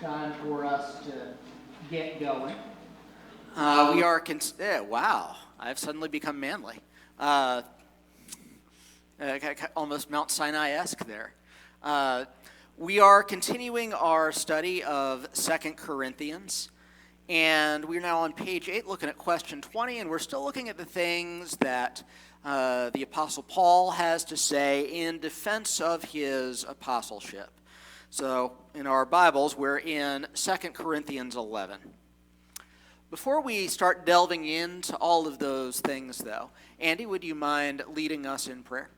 time for us to get going. We are, wow, I've suddenly become manly. Almost Mount Sinai-esque there. We are continuing our study of 2 Corinthians, and we're now on page 8 looking at question 20, and we're still looking at the things that the Apostle Paul has to say in defense of his apostleship. So in our Bibles, we're in 2 Corinthians 11. Before we start delving into all of those things, though, Andy, would you mind leading us in prayer?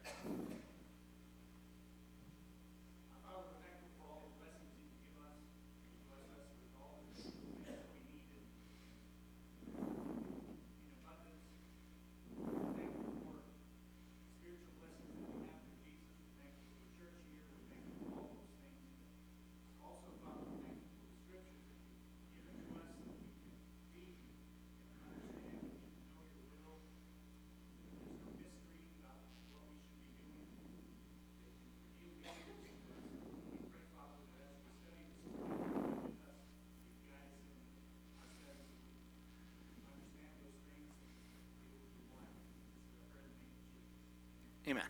Amen.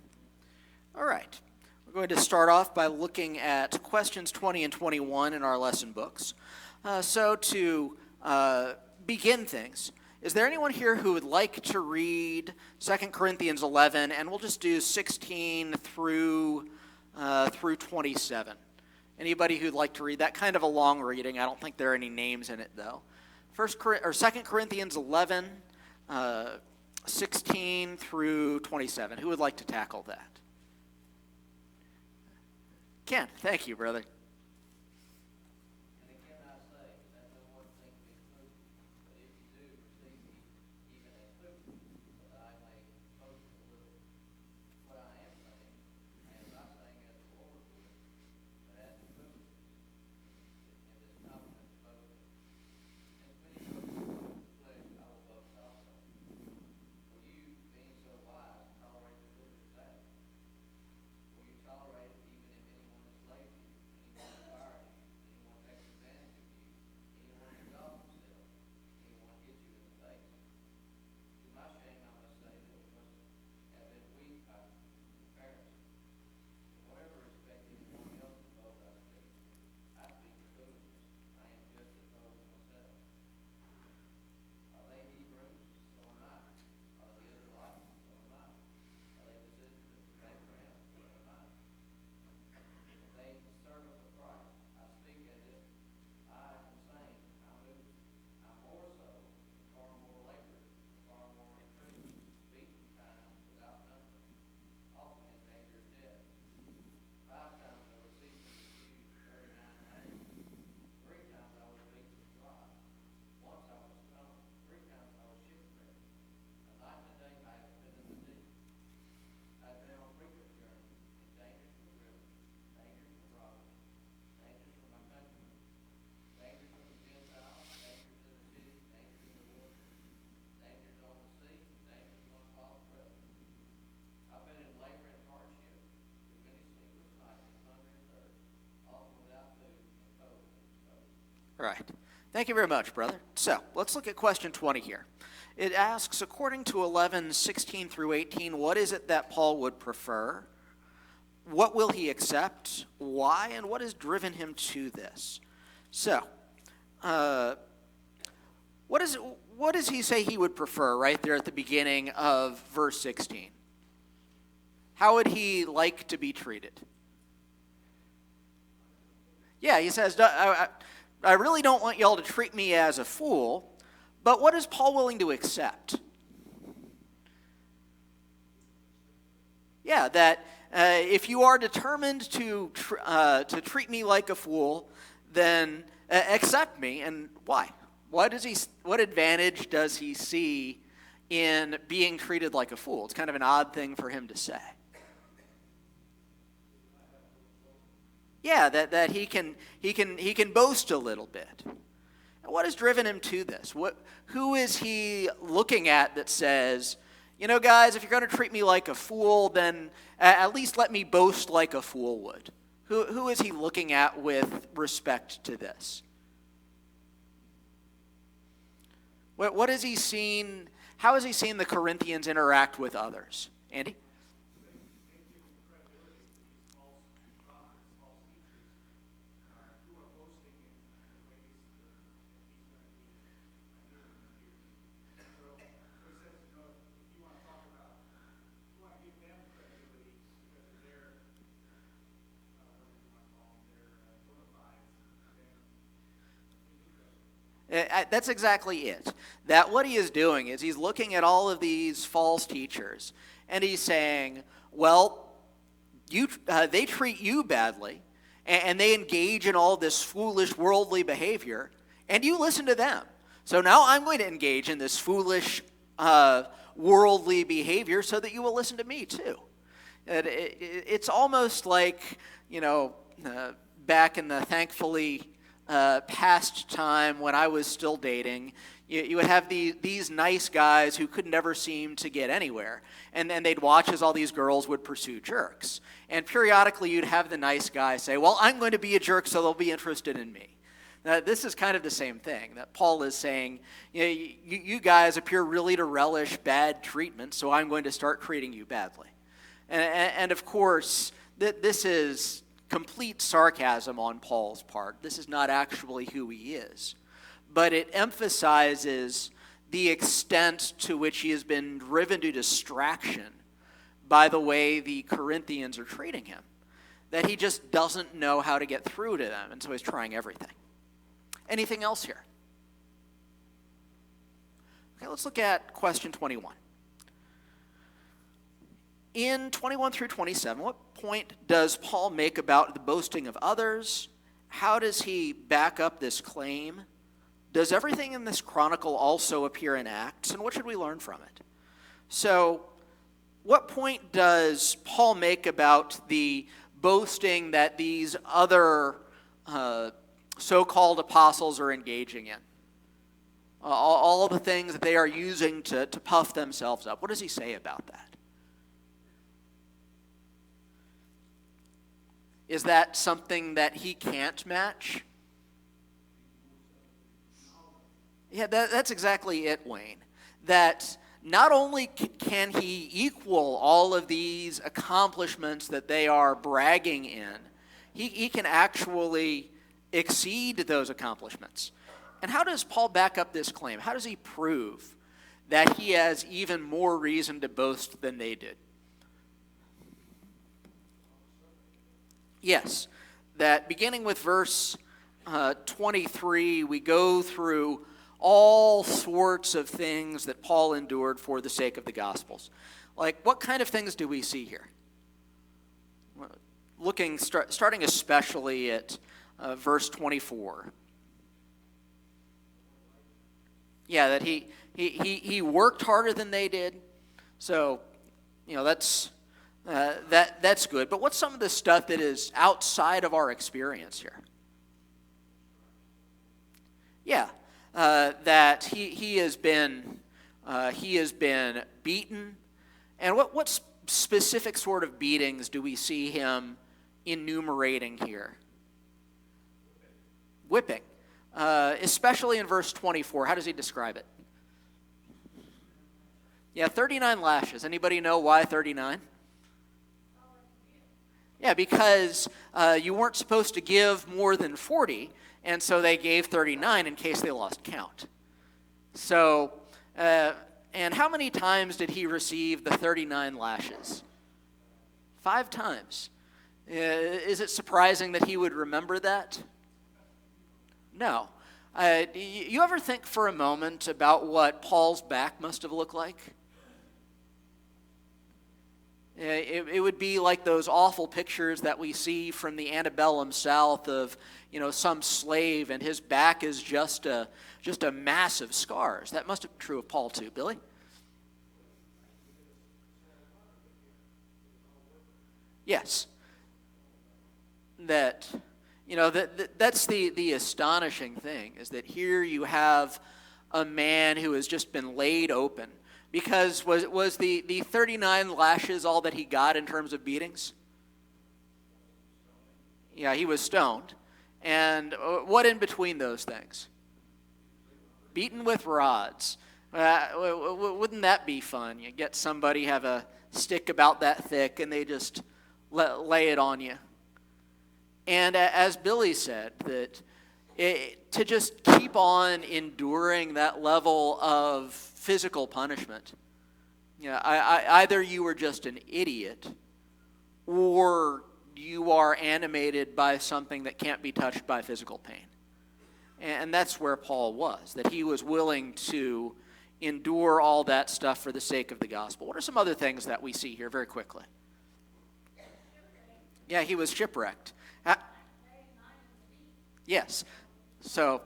All right. We're going to start off by looking at questions 20 and 21 in our lesson books. So to begin things, is there anyone here who would like to read 2 Corinthians 11, and we'll just do 16 through 27? Anybody who'd like to read that? Kind of a long reading. I don't think there are any names in it, though. 2 Corinthians 11, 16 through 27. Who would like to tackle that? Ken, thank you, brother. All right. Thank you very much, brother. So let's look at question 20 here. It asks, according to 11, 16 through 18, what is it that Paul would prefer? What will he accept? Why? And what has driven him to this? So, what does he say he would prefer right there at the beginning of verse 16? How would he like to be treated? Yeah, he says, I really don't want y'all to treat me as a fool, but what is Paul willing to accept? Yeah, that if you are determined to treat me like a fool, then accept me. And why? What advantage does he see in being treated like a fool? It's kind of an odd thing for him to say. Yeah, that he can boast a little bit. And what has driven him to this? Who is he looking at that says, you know, guys, if you're going to treat me like a fool, then at least let me boast like a fool would? Who is he looking at with respect to this? What has he seen? How has he seen the Corinthians interact with others? Andy? That's exactly it. That what he is doing is he's looking at all of these false teachers, and he's saying, well, they treat you badly, and they engage in all this foolish worldly behavior, and you listen to them. So now I'm going to engage in this foolish worldly behavior so that you will listen to me too. It's almost like, back in the thankfully past time when I was still dating, you would have these nice guys who could never seem to get anywhere. And then they'd watch as all these girls would pursue jerks. And periodically you'd have the nice guy say, well, I'm going to be a jerk so they'll be interested in me. Now, this is kind of the same thing that Paul is saying, you guys appear really to relish bad treatment, so I'm going to start treating you badly. And of course, this is complete sarcasm on Paul's part. This is not actually who he is. But it emphasizes the extent to which he has been driven to distraction by the way the Corinthians are treating him. That he just doesn't know how to get through to them, and so he's trying everything. Anything else here? Okay, let's look at question 21. In 21 through 27, what point does Paul make about the boasting of others? How does he back up this claim? Does everything in this chronicle also appear in Acts? And what should we learn from it? So, what point does Paul make about the boasting that these other so-called apostles are engaging in? All the things that they are using to puff themselves up. What does he say about that? Is that something that he can't match? Yeah, that's exactly it, Wayne. That not only can he equal all of these accomplishments that they are bragging in, he can actually exceed those accomplishments. And how does Paul back up this claim? How does he prove that he has even more reason to boast than they did? Yes, that beginning with verse 23, we go through all sorts of things that Paul endured for the sake of the Gospels. Like, what kind of things do we see here? Starting especially at verse 24. Yeah, that he worked harder than they did. So, that's good. But what's some of the stuff that is outside of our experience here? Yeah, that he has been beaten. And what specific sort of beatings do we see him enumerating here? Whipping. Especially in verse 24. How does he describe it? Yeah, 39 lashes. Anybody know why 39? Yeah, because you weren't supposed to give more than 40, and so they gave 39 in case they lost count. So, and how many times did he receive the 39 lashes? 5 times. Is it surprising that he would remember that? No. You ever think for a moment about what Paul's back must have looked like? It would be like those awful pictures that we see from the antebellum South of, some slave, and his back is just a massive scars. That must have been true of Paul too, Billy. Yes. That's the astonishing thing, is that here you have a man who has just been laid open. Because was the 39 lashes all that he got in terms of beatings? Yeah, he was stoned. And what in between those things? Beaten with rods. Wouldn't that be fun? You get somebody, have a stick about that thick, and they just lay it on you. And as Billy said, that to just keep on enduring that level of physical punishment, either you were just an idiot, or you are animated by something that can't be touched by physical pain. And that's where Paul was, that he was willing to endure all that stuff for the sake of the gospel. What are some other things that we see here very quickly? Yeah, he was shipwrecked. Yes. So,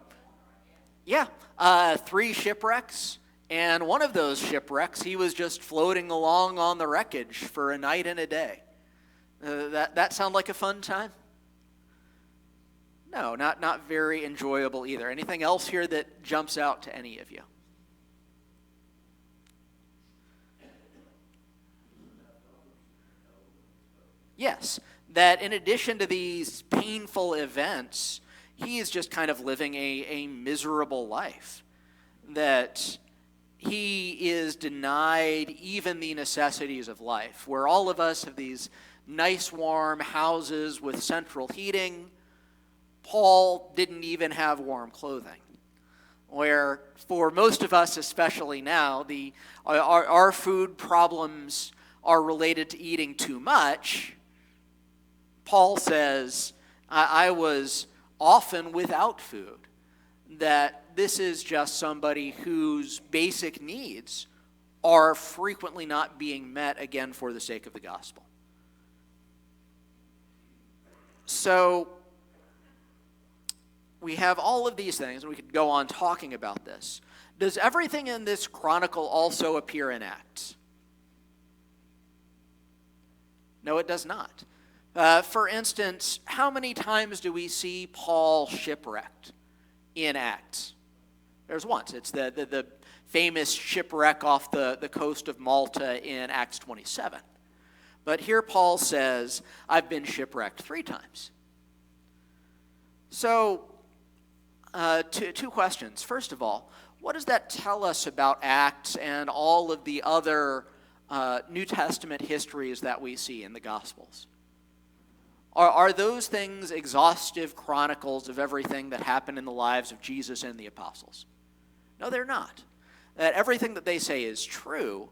yeah, 3 shipwrecks, and one of those shipwrecks, he was just floating along on the wreckage for a night and a day. That sound like a fun time? No, not very enjoyable either. Anything else here that jumps out to any of you? Yes, that in addition to these painful events, he is just kind of living a miserable life. That he is denied even the necessities of life, where all of us have these nice warm houses with central heating. Paul didn't even have warm clothing. Where for most of us, especially now, our food problems are related to eating too much. Paul says, I was often without food. That this is just somebody whose basic needs are frequently not being met, again, for the sake of the gospel. So we have all of these things, and we could go on talking about this. Does everything in this chronicle also appear in Acts? No, it does not. For instance, how many times do we see Paul shipwrecked in Acts? There's once. It's the famous shipwreck off the coast of Malta in Acts 27. But here Paul says, I've been shipwrecked 3 times. So, two questions. First of all, what does that tell us about Acts and all of the other New Testament histories that we see in the Gospels? Are those things exhaustive chronicles of everything that happened in the lives of Jesus and the apostles? No, they're not. That everything that they say is true,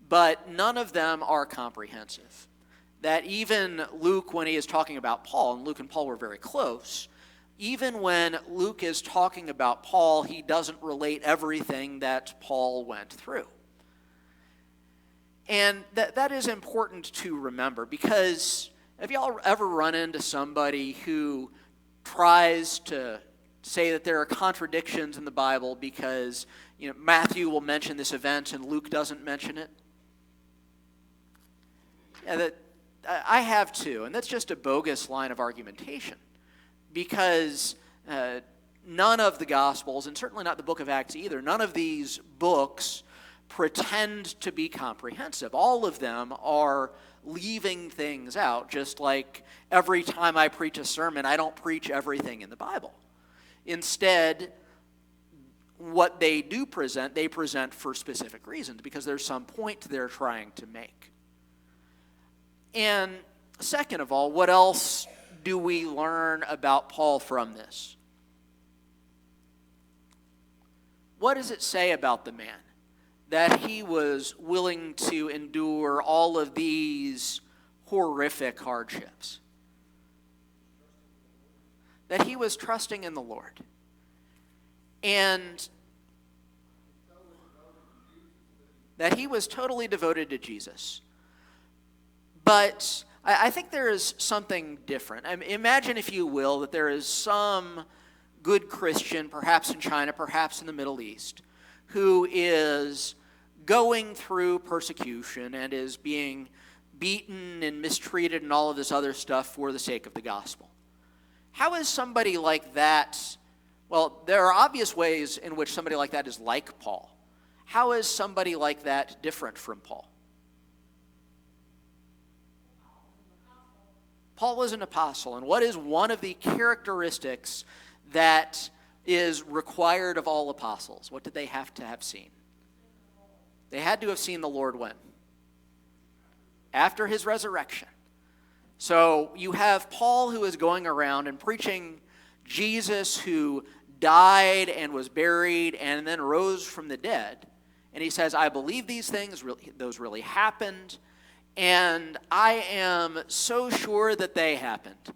but none of them are comprehensive. That even Luke, when he is talking about Paul, and Luke and Paul were very close, even when Luke is talking about Paul, he doesn't relate everything that Paul went through. And that is important to remember, because have y'all ever run into somebody who tries to say that there are contradictions in the Bible because Matthew will mention this event and Luke doesn't mention it? Yeah, I have too, and that's just a bogus line of argumentation, because none of the Gospels, and certainly not the book of Acts either, none of these books pretend to be comprehensive. All of them are leaving things out, just like every time I preach a sermon, I don't preach everything in the Bible. Instead, what they do present, they present for specific reasons, because there's some point they're trying to make. And second of all, what else do we learn about Paul from this? What does it say about the man that he was willing to endure all of these horrific hardships? That he was trusting in the Lord. And that he was totally devoted to Jesus. But I think there is something different. I mean, imagine, if you will, that there is some good Christian, perhaps in China, perhaps in the Middle East, who is going through persecution and is being beaten and mistreated and all of this other stuff for the sake of the gospel. How is somebody like that? Well, there are obvious ways in which somebody like that is like Paul. How is somebody like that different from Paul? Paul was an apostle, and what is one of the characteristics that is required of all apostles? What did they have to have seen? They had to have seen the Lord when? After his resurrection. So you have Paul who is going around and preaching Jesus who died and was buried and then rose from the dead. And he says, I believe these things, those really happened, and I am so sure that they happened,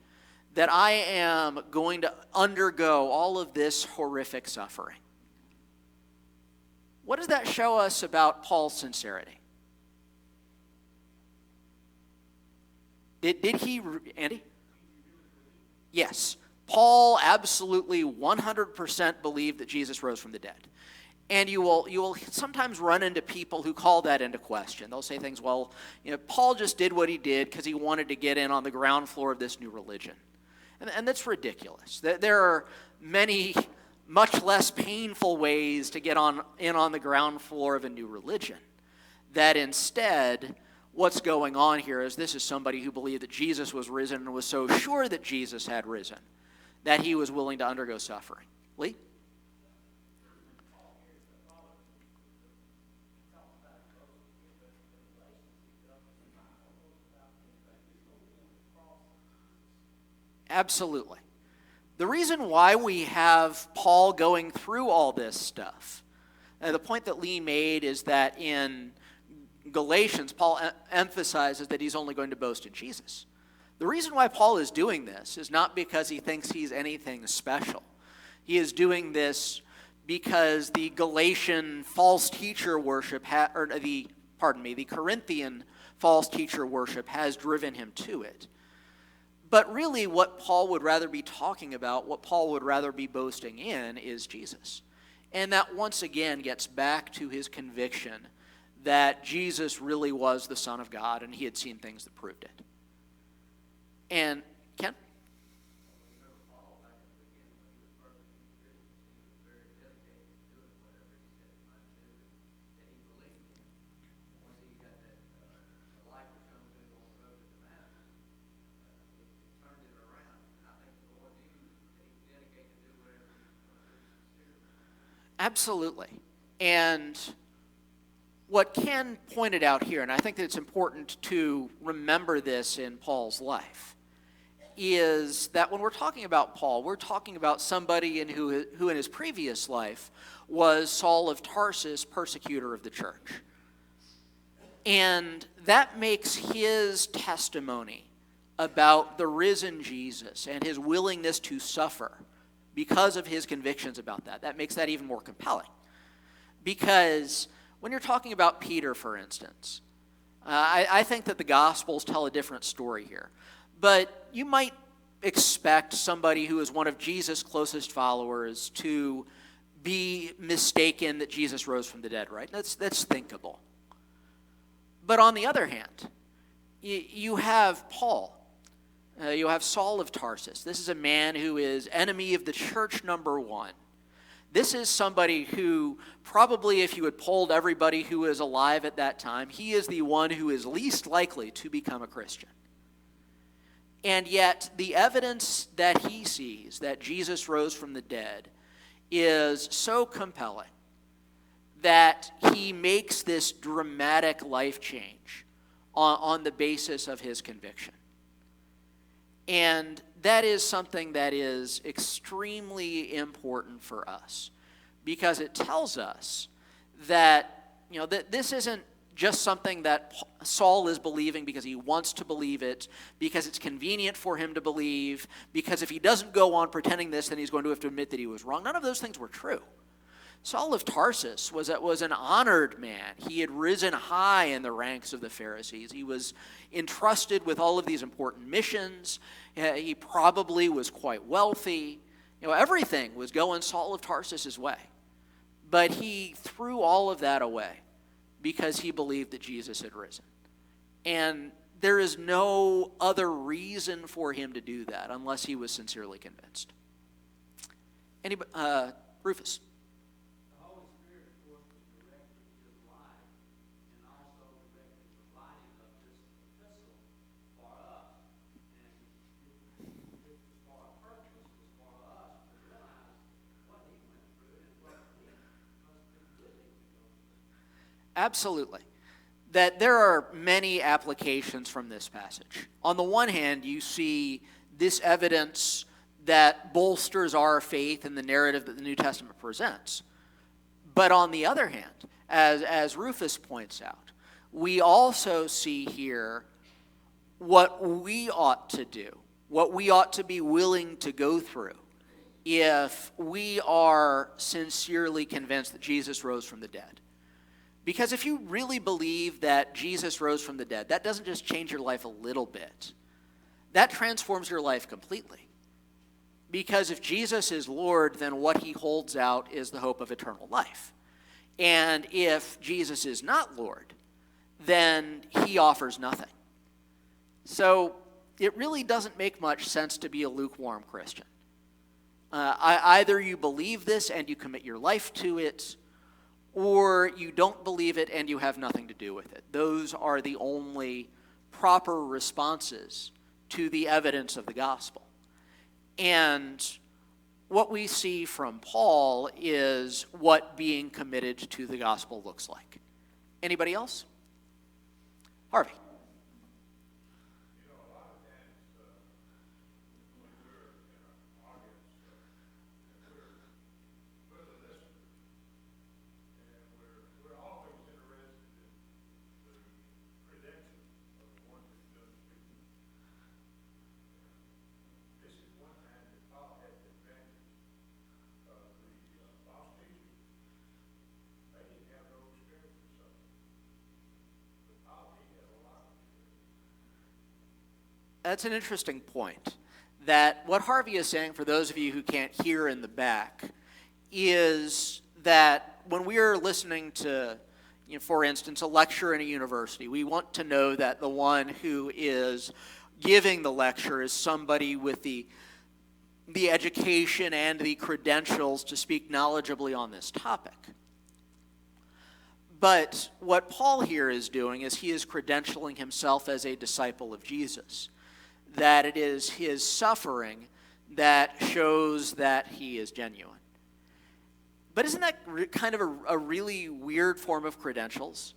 that I am going to undergo all of this horrific suffering. What does that show us about Paul's sincerity? Did he, Andy? Yes. Paul absolutely 100% believed that Jesus rose from the dead. And you will sometimes run into people who call that into question. They'll say things, well, Paul just did what he did because he wanted to get in on the ground floor of this new religion. And that's ridiculous. There are many much less painful ways to get in on the ground floor of a new religion. That instead, what's going on here is this is somebody who believed that Jesus was risen and was so sure that Jesus had risen that he was willing to undergo suffering. Lee? Absolutely. The reason why we have Paul going through all this stuff, the point that Lee made is that in Galatians, Paul emphasizes that he's only going to boast in Jesus. The reason why Paul is doing this is not because he thinks he's anything special. He is doing this because the Galatian false teacher worship, the Corinthian false teacher worship has driven him to it. But really what Paul would rather be talking about, what Paul would rather be boasting in is Jesus. And that once again gets back to his conviction that Jesus really was the Son of God and he had seen things that proved it. And Ken? Absolutely. And what Ken pointed out here, and I think that it's important to remember this in Paul's life, is that when we're talking about Paul, we're talking about somebody who in his previous life was Saul of Tarsus, persecutor of the church. And that makes his testimony about the risen Jesus and his willingness to suffer because of his convictions about that makes that even more compelling. Because when you're talking about Peter, for instance, I think that the Gospels tell a different story here. But you might expect somebody who is one of Jesus' closest followers to be mistaken that Jesus rose from the dead, right? That's thinkable. But on the other hand, you have Paul. You have Saul of Tarsus. This is a man who is enemy of the church number one. This is somebody who probably, if you had polled everybody who is alive at that time, he is the one who is least likely to become a Christian. And yet, the evidence that he sees that Jesus rose from the dead is so compelling that he makes this dramatic life change on the basis of his conviction. And that is something that is extremely important for us because it tells us that, that this isn't just something that Saul is believing because he wants to believe it, because it's convenient for him to believe, because if he doesn't go on pretending this, then he's going to have to admit that he was wrong. None of those things were true. Saul of Tarsus was an honored man. He had risen high in the ranks of the Pharisees. He was entrusted with all of these important missions. He probably was quite wealthy. Everything was going Saul of Tarsus' way. But he threw all of that away because he believed that Jesus had risen. And there is no other reason for him to do that unless he was sincerely convinced. Anybody, Rufus? Absolutely. That there are many applications from this passage. On the one hand, you see this evidence that bolsters our faith in the narrative that the New Testament presents. But on the other hand, as Rufus points out, we also see here what we ought to do, what we ought to be willing to go through if we are sincerely convinced that Jesus rose from the dead. Because if you really believe that Jesus rose from the dead, that doesn't just change your life a little bit. That transforms your life completely. Because if Jesus is Lord, then what he holds out is the hope of eternal life. And if Jesus is not Lord, then he offers nothing. So it really doesn't make much sense to be a lukewarm Christian. Either you believe this and you commit your life to it, or you don't believe it and you have nothing to do with it. Those are the only proper responses to the evidence of the gospel. And what we see from Paul is what being committed to the gospel looks like. Anybody else? Harvey. That's an interesting point. That what Harvey is saying, for those of you who can't hear in the back, is that when we are listening to, for instance, a lecture in a university, we want to know that the one who is giving the lecture is somebody with the education and the credentials to speak knowledgeably on this topic. But what Paul here is doing is he is credentialing himself as a disciple of Jesus. That it is his suffering that shows that he is genuine. But isn't that kind of a really weird form of credentials?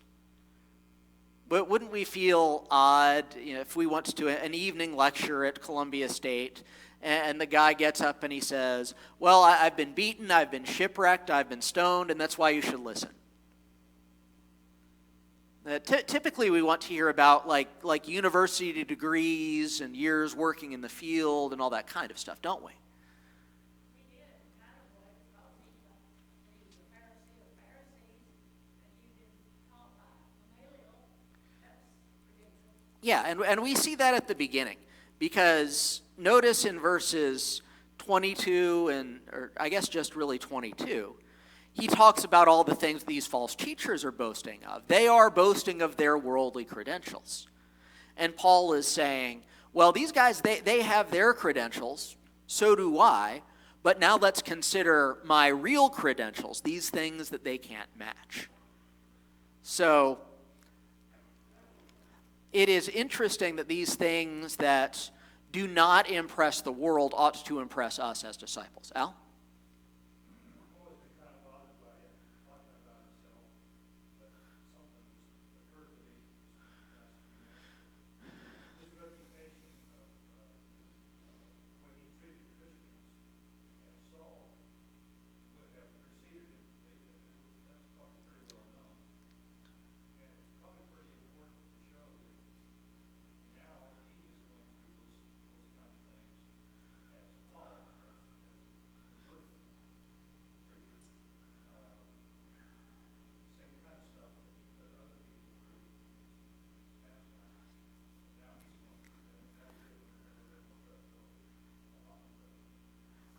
But wouldn't we feel odd, if we went to an evening lecture at Columbia State and the guy gets up and he says, well, I've been beaten, I've been shipwrecked, I've been stoned, and that's why you should listen. Typically, we want to hear about like university degrees and years working in the field and all that kind of stuff, don't we? Yeah, and we see that at the beginning, because notice in verses 22 or I guess just really 22, he talks about all the things these false teachers are boasting of. They are boasting of their worldly credentials. And Paul is saying, well, these guys, they have their credentials, so do I, but now let's consider my real credentials, these things that they can't match. So it is interesting that these things that do not impress the world ought to impress us as disciples. Al?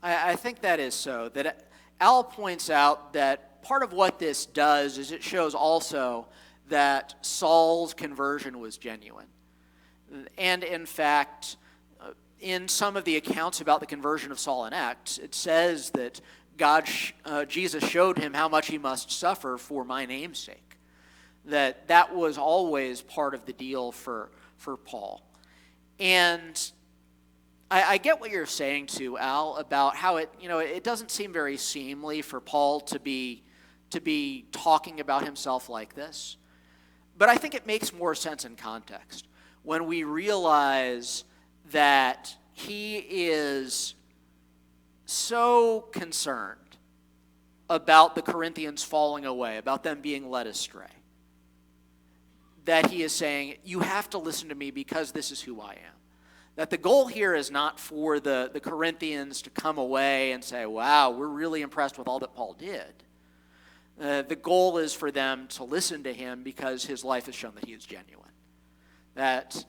I think that is so. That Al points out that part of what this does is it shows also that Saul's conversion was genuine. And in fact, in some of the accounts about the conversion of Saul in Acts, it says that Jesus showed him how much he must suffer for my name's sake. That was always part of the deal for Paul. And I get what you're saying too, Al, about how it doesn't seem very seemly for Paul to be to be talking about himself like this. But I think it makes more sense in context when we realize that he is so concerned about the Corinthians falling away, about them being led astray, that he is saying, you have to listen to me because this is who I am. That the goal here is not for the Corinthians to come away and say, wow, we're really impressed with all that Paul did. The goal is for them to listen to him because his life has shown that he is genuine. That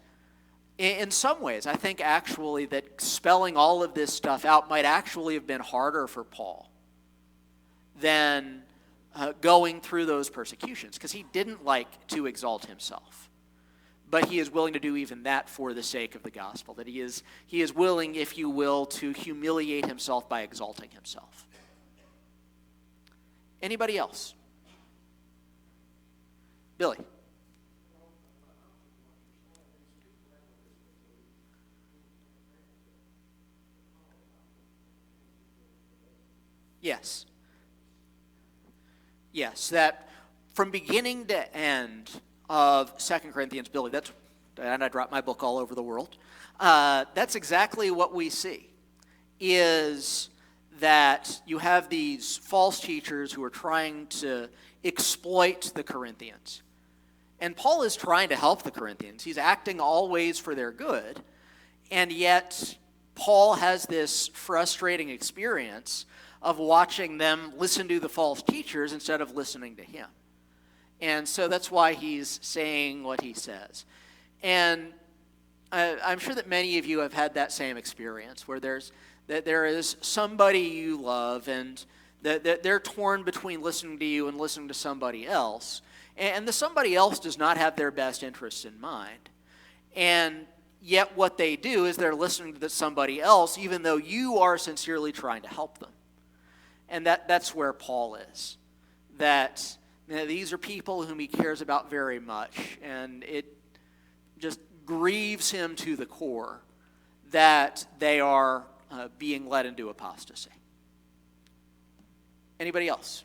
in some ways, I think actually that spelling all of this stuff out might actually have been harder for Paul than going through those persecutions, because he didn't like to exalt himself. But he is willing to do even that for the sake of the gospel, that he is willing, if you will, to humiliate himself by exalting himself. Anybody else? Billy. Yes. Yes, that from beginning to end of 2 Corinthians, Billy, and I dropped my book all over the world, that's exactly what we see, is that you have these false teachers who are trying to exploit the Corinthians. And Paul is trying to help the Corinthians. He's acting always for their good, and yet Paul has this frustrating experience of watching them listen to the false teachers instead of listening to him. And so that's why he's saying what he says. And I'm sure that many of you have had that same experience where there is somebody you love and that they're torn between listening to you and listening to somebody else. And the somebody else does not have their best interests in mind. And yet what they do is they're listening to somebody else even though you are sincerely trying to help them. And that's where Paul is. That these are people whom he cares about very much. And it just grieves him to the core that they are being led into apostasy. Anybody else?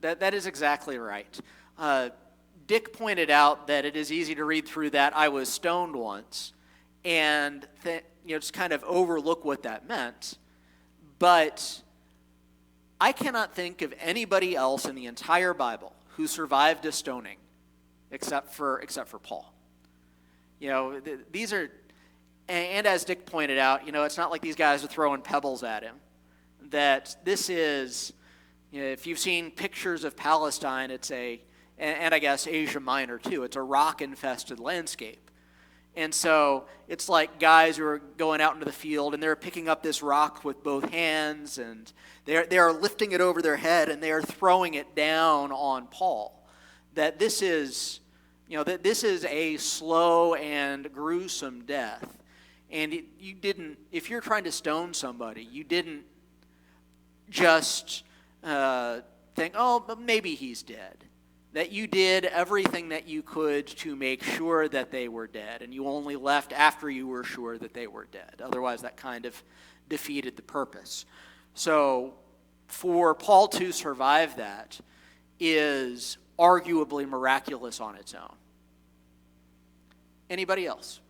That is exactly right. Dick pointed out that it is easy to read through that I was stoned once and just kind of overlook what that meant. But I cannot think of anybody else in the entire Bible who survived a stoning except for Paul. These are, and as Dick pointed out, it's not like these guys are throwing pebbles at him. That this is, if you've seen pictures of Palestine, and I guess Asia Minor too, it's a rock-infested landscape. And so it's like guys who are going out into the field and they're picking up this rock with both hands and they are lifting it over their head and they are throwing it down on Paul. That this is, this is a slow and gruesome death. And if you're trying to stone somebody, you didn't just think, oh, but maybe he's dead. That you did everything that you could to make sure that they were dead, and you only left after you were sure that they were dead. Otherwise, that kind of defeated the purpose. So for Paul to survive that is arguably miraculous on its own. Anybody else?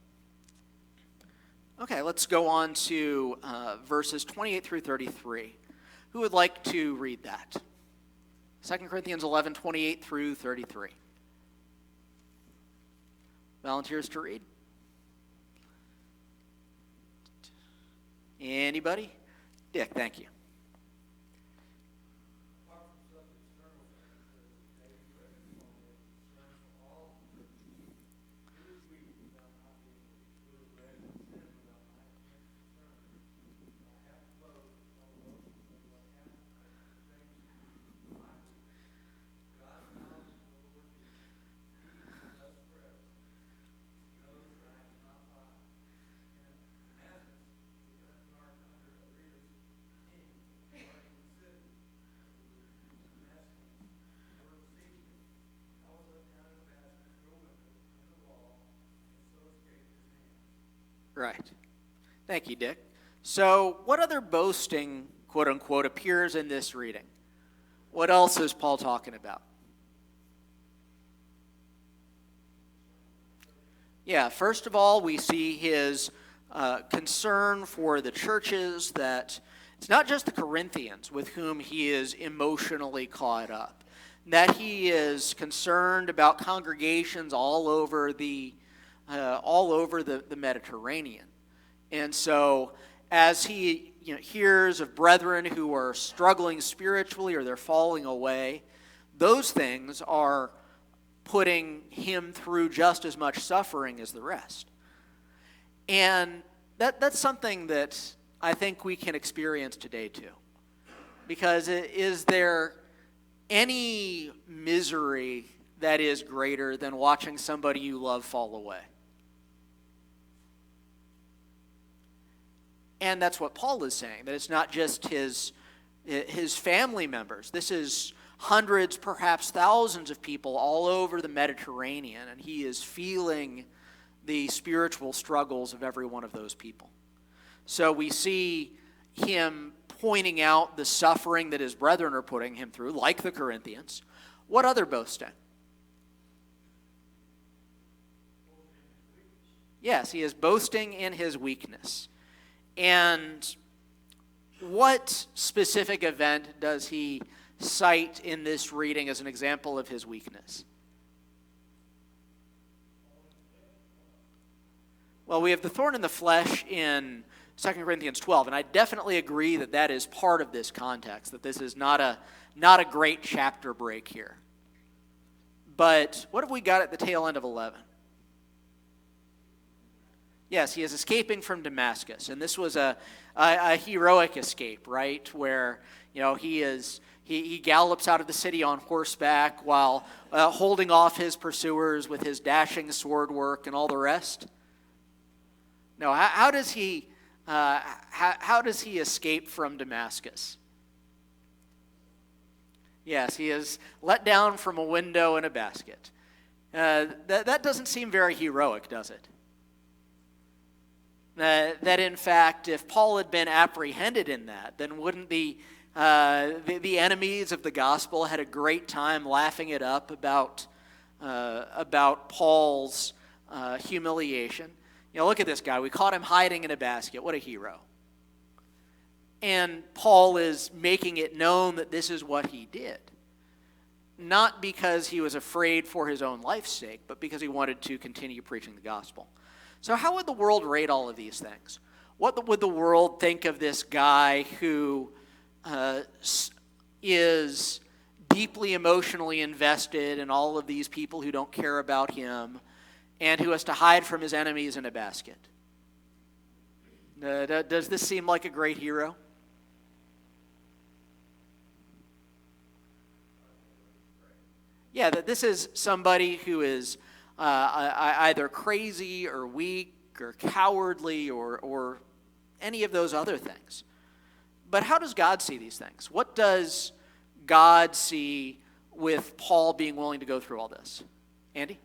Okay, let's go on to verses 28 through 33. Who would like to read that? 2 Corinthians 11, 28 through 33. Volunteers to read? Anybody? Dick, thank you. Right. Thank you, Dick. So, what other boasting, quote unquote, appears in this reading? What else is Paul talking about? Yeah, first of all, we see his concern for the churches, that it's not just the Corinthians with whom he is emotionally caught up, that he is concerned about congregations all over the Mediterranean. And so as he hears of brethren who are struggling spiritually or they're falling away, those things are putting him through just as much suffering as the rest. And that's something that I think we can experience today too. Because is there any misery that is greater than watching somebody you love fall away? And that's what Paul is saying, that it's not just his family members. This is hundreds, perhaps thousands of people all over the Mediterranean, and he is feeling the spiritual struggles of every one of those people. So we see him pointing out the suffering that his brethren are putting him through, like the Corinthians. What other boasting? Yes, he is boasting in his weakness. And what specific event does he cite in this reading as an example of his weakness? Well, we have the thorn in the flesh in 2 Corinthians 12, and I definitely agree that that is part of this context, that this is not a great chapter break here. But what have we got at the tail end of 11? Yes, he is escaping from Damascus, and this was a heroic escape, right? Where he gallops out of the city on horseback while holding off his pursuers with his dashing sword work and all the rest. No, how does he escape from Damascus? Yes, he is let down from a window in a basket. That doesn't seem very heroic, does it? That in fact, if Paul had been apprehended in that, then wouldn't the enemies of the gospel had a great time laughing it up about Paul's humiliation? Look at this guy. We caught him hiding in a basket. What a hero. And Paul is making it known that this is what he did. Not because he was afraid for his own life's sake, but because he wanted to continue preaching the gospel. So how would the world rate all of these things? What would the world think of this guy who is deeply emotionally invested in all of these people who don't care about him and who has to hide from his enemies in a basket? Does this seem like a great hero? Yeah, that this is somebody who is either crazy or weak or cowardly or any of those other things. But how does God see these things? What does God see with Paul being willing to go through all this? Andy?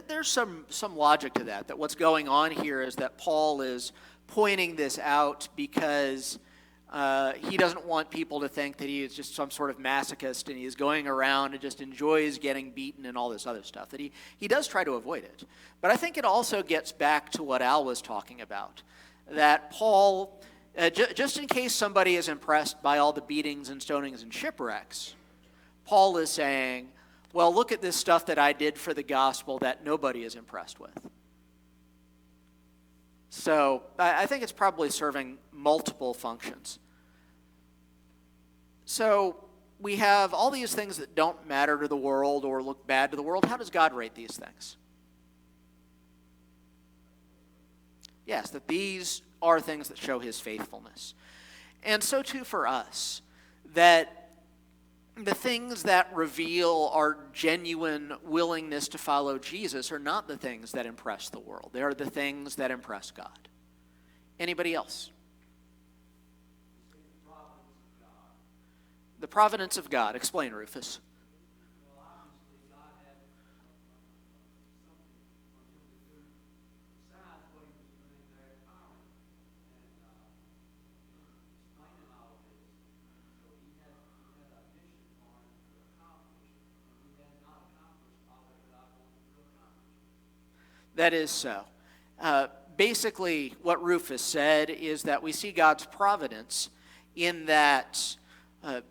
There's some logic to that what's going on here is that Paul is pointing this out because he doesn't want people to think that he is just some sort of masochist and he's going around and just enjoys getting beaten and all this other stuff, that he does try to avoid it. But I think it also gets back to what Al was talking about, that Paul, just in case somebody is impressed by all the beatings and stonings and shipwrecks, Paul is saying, well, look at this stuff that I did for the gospel that nobody is impressed with. So I think it's probably serving multiple functions. So we have all these things that don't matter to the world or look bad to the world. How does God rate these things? Yes, that these are things that show his faithfulness. And so too for us, that the things that reveal our genuine willingness to follow Jesus are not the things that impress the world. They are the things that impress God. Anybody else? The providence of God. Explain, Rufus. That is so. Basically, what Rufus said is that we see God's providence in that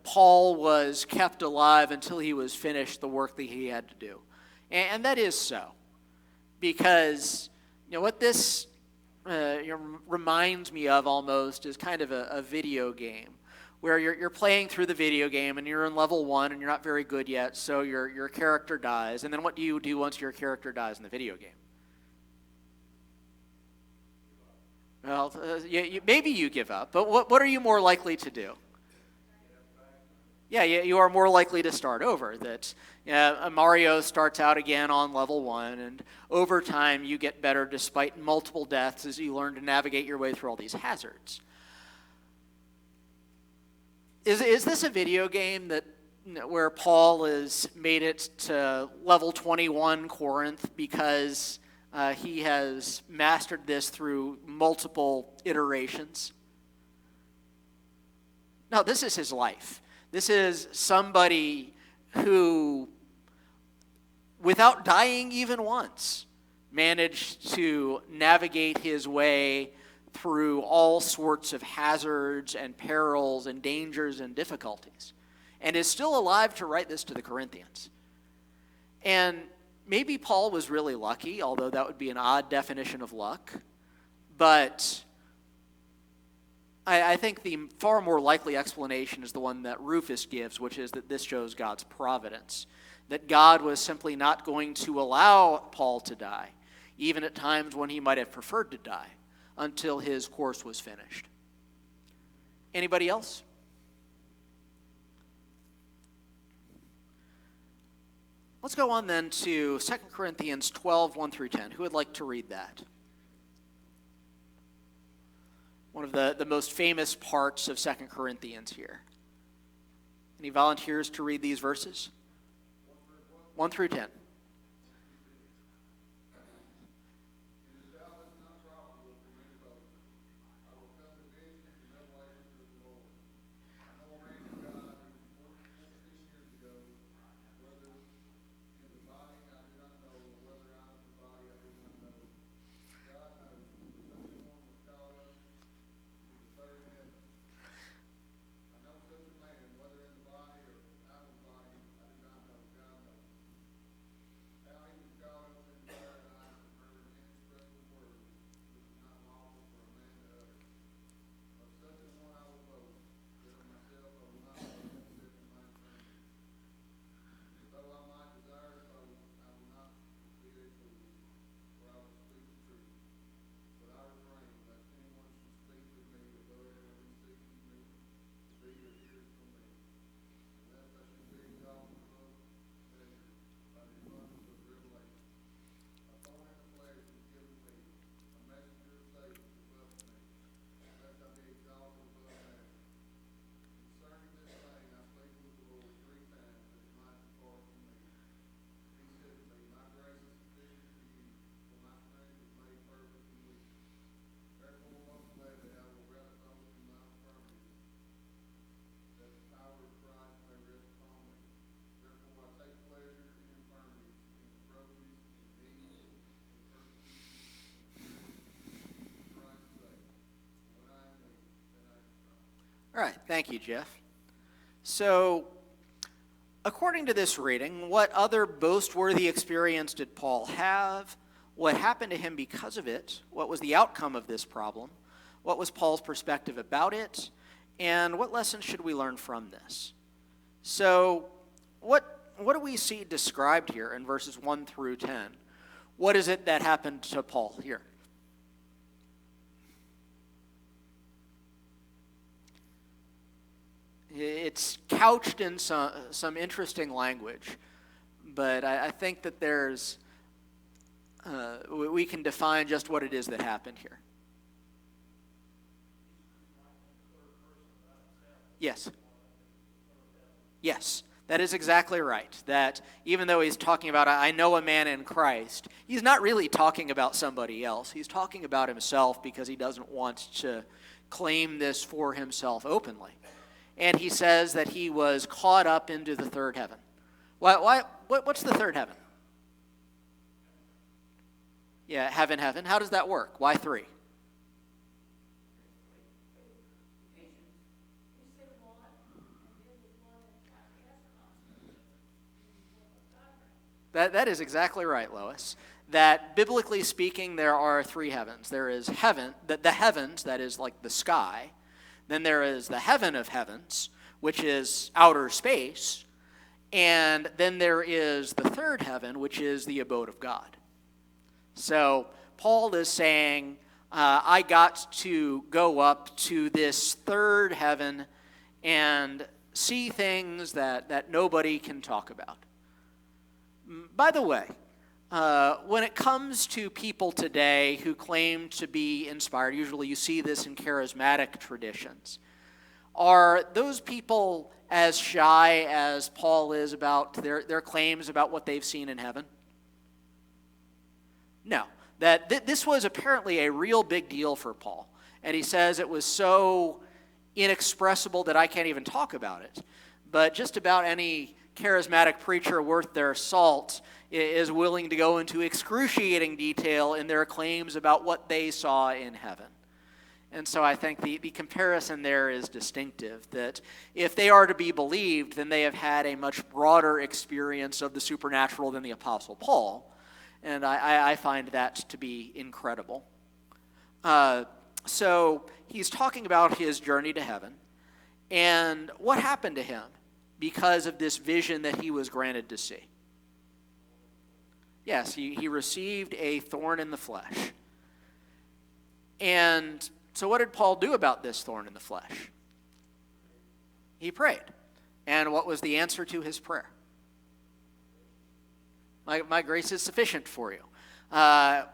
Paul was kept alive until he was finished the work that he had to do. And that is so. Because, what this reminds me of almost is kind of a video game where you're playing through the video game and you're in level 1 and you're not very good yet, so your character dies. And then what do you do once your character dies in the video game? Well, maybe you give up, but what are you more likely to do? Yeah, you are more likely to start over. That Mario starts out again on level 1, and over time you get better despite multiple deaths as you learn to navigate your way through all these hazards. Is this a video game that where Paul has made it to level 21 Corinth because he has mastered this through multiple iterations? No, this is his life. This is somebody who, without dying even once, managed to navigate his way through all sorts of hazards and perils and dangers and difficulties, and is still alive to write this to the Corinthians. And maybe Paul was really lucky, although that would be an odd definition of luck. But I think the far more likely explanation is the one that Rufus gives, which is that this shows God's providence. That God was simply not going to allow Paul to die, even at times when he might have preferred to die, until his course was finished. Anybody else? Let's go on then to 2 Corinthians 12, 1 through 10. Who would like to read that? One of the most famous parts of 2 Corinthians here. Any volunteers to read these verses? 1 through 10. All right, thank you, Jeff. So, according to this reading, what other boast-worthy experience did Paul have? what happened to him because of it, what was the outcome of this problem, what was Paul's perspective about it, and what lessons should we learn from this? So what do we see described here in verses 1 through 10? What is it that happened to Paul here? It's couched in some interesting language, but I think that we can define just what it is that happened here. Yes. Yes, that is exactly right. That even though he's talking about, I know a man in Christ, he's not really talking about somebody else. He's talking about himself because he doesn't want to claim this for himself openly. And he says that he was caught up into the third heaven. What's the third heaven? Yeah, heaven. How does that work? Why three? That is exactly right, Lois. That biblically speaking, there are three heavens. There is heaven, the heavens, that is like the sky. Then there is the heaven of heavens, which is outer space. And then there is the third heaven, which is the abode of God. So Paul is saying, I got to go up to this third heaven and see things that nobody can talk about. By the way, when it comes to people today who claim to be inspired, usually you see this in charismatic traditions, are those people as shy as Paul is about their claims about what they've seen in heaven? No. This was apparently a real big deal for Paul. And he says it was so inexpressible that I can't even talk about it. But just about any charismatic preacher worth their salt is willing to go into excruciating detail in their claims about what they saw in heaven. And so I think the comparison there is distinctive, that if they are to be believed, then they have had a much broader experience of the supernatural than the Apostle Paul. And I find that to be incredible. So he's talking about his journey to heaven and what happened to him because of this vision that he was granted to see. Yes, he received a thorn in the flesh. And so what did Paul do about this thorn in the flesh? He prayed. And what was the answer to his prayer? My grace is sufficient for you.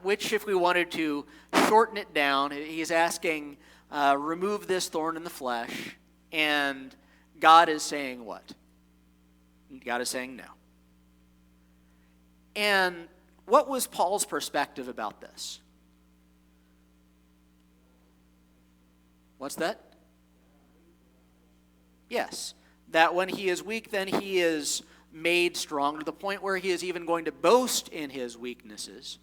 Which, if we wanted to shorten it down, he's asking, remove this thorn in the flesh. And God is saying what? God is saying no. And what was Paul's perspective about this? What's that? Yes, that when he is weak, then he is made strong to the point where he is even going to boast in his weaknesses,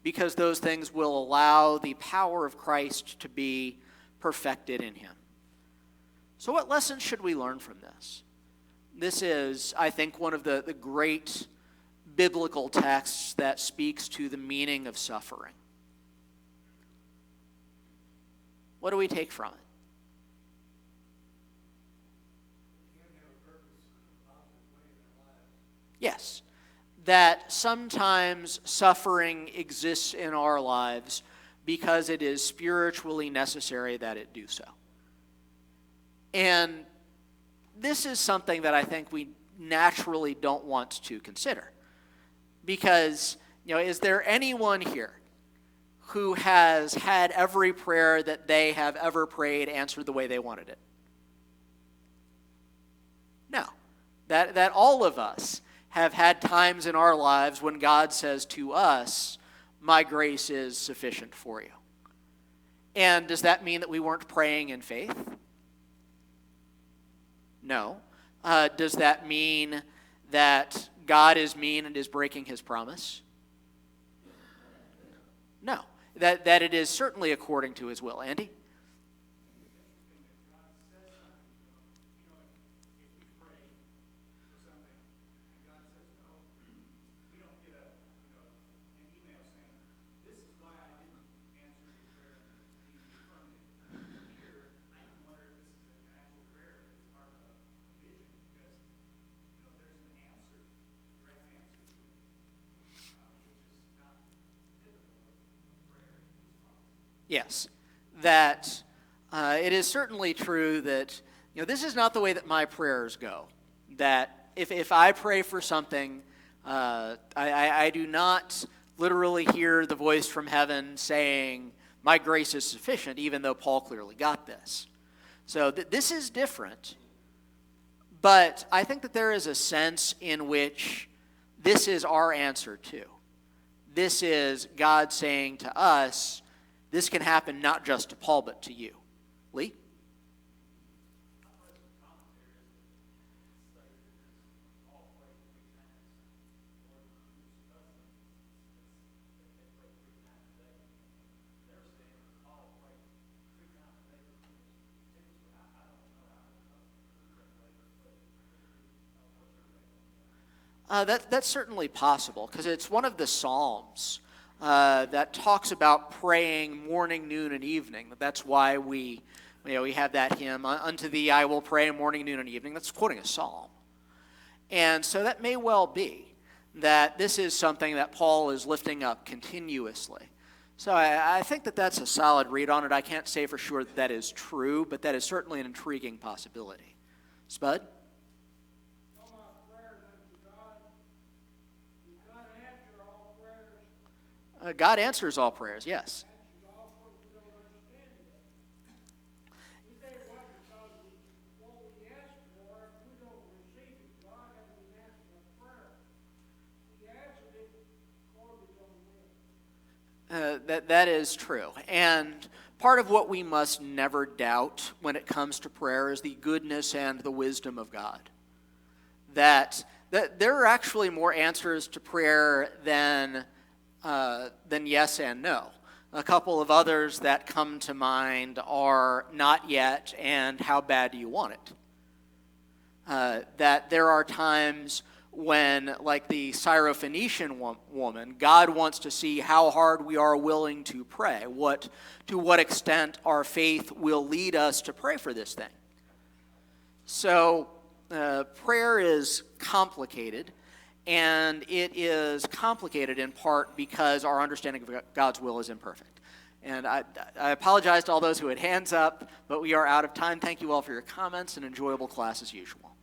because those things will allow the power of Christ to be perfected in him. So what lessons should we learn from this? This is, I think, one of the great biblical texts that speaks to the meaning of suffering. What do we take from it? Yes, that sometimes suffering exists in our lives because it is spiritually necessary that it do so. And this is something that I think we naturally don't want to consider. Because, is there anyone here who has had every prayer that they have ever prayed answered the way they wanted it? No. That all of us have had times in our lives when God says to us, my grace is sufficient for you. And does that mean that we weren't praying in faith? No. Does that mean that God is mean and is breaking his promise? No. That it is certainly according to his will. Andy? Yes, that it is certainly true that, this is not the way that my prayers go. That if I pray for something, I do not literally hear the voice from heaven saying, my grace is sufficient, even though Paul clearly got this. So this is different. But I think that there is a sense in which this is our answer too. This is God saying to us, this can happen not just to Paul, but to you. Lee? That's certainly possible, because it's one of the Psalms that talks about praying morning, noon, and evening. That's why we have that hymn, "Unto thee I will pray morning, noon, and evening." That's quoting a psalm. And so that may well be that this is something that Paul is lifting up continuously. So I think that that's a solid read on it. I can't say for sure that is true, but that is certainly an intriguing possibility. Spud? God answers all prayers, yes. That is true. And part of what we must never doubt when it comes to prayer is the goodness and the wisdom of God. That there are actually more answers to prayer than yes and no. A couple of others that come to mind are not yet and how bad do you want it? That there are times when, like the Syrophoenician woman, God wants to see how hard we are willing to pray, to what extent our faith will lead us to pray for this thing. So prayer is complicated. And it is complicated in part because our understanding of God's will is imperfect. And I apologize to all those who had hands up, but we are out of time. Thank you all for your comments, and enjoyable class as usual.